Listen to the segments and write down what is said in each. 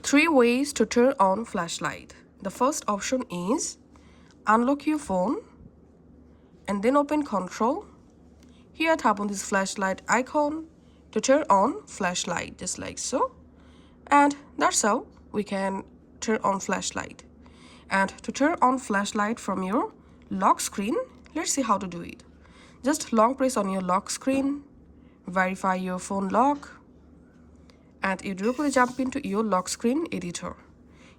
Three ways to turn on flashlight. The first option is unlock your phone and then open control. Here tap on this flashlight icon to turn on flashlight, just like so. And that's how we can turn on flashlight. And to turn on flashlight from your lock screen, let's see how to do it. Just long press on your lock screen, verify your phone lock, and you directly jump into your lock screen editor.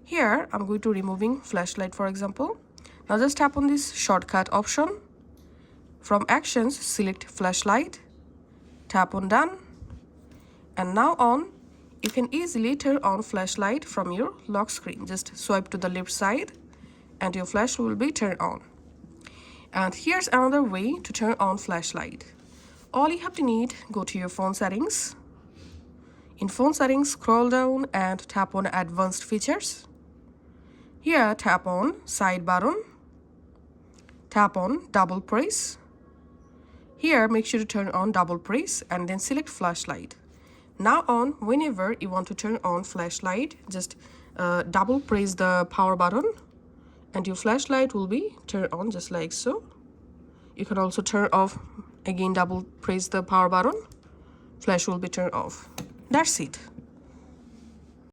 Here I'm going to removing flashlight, for example. Now just tap on this shortcut option. From actions, select flashlight, tap on done, and now on you can easily turn on flashlight from your lock screen. Just swipe to the left side and your flash will be turned on. And here's another way to turn on flashlight. All you have to need, go to your phone settings. In phone settings, scroll down and tap on advanced features. Here tap on side button, tap on double press. Here make sure to turn on double press and then select flashlight. Now on, whenever you want to turn on flashlight, just double press the power button and your flashlight will be turned on, just like so. You can also turn off, again double press the power button, flash will be turned off. That's it.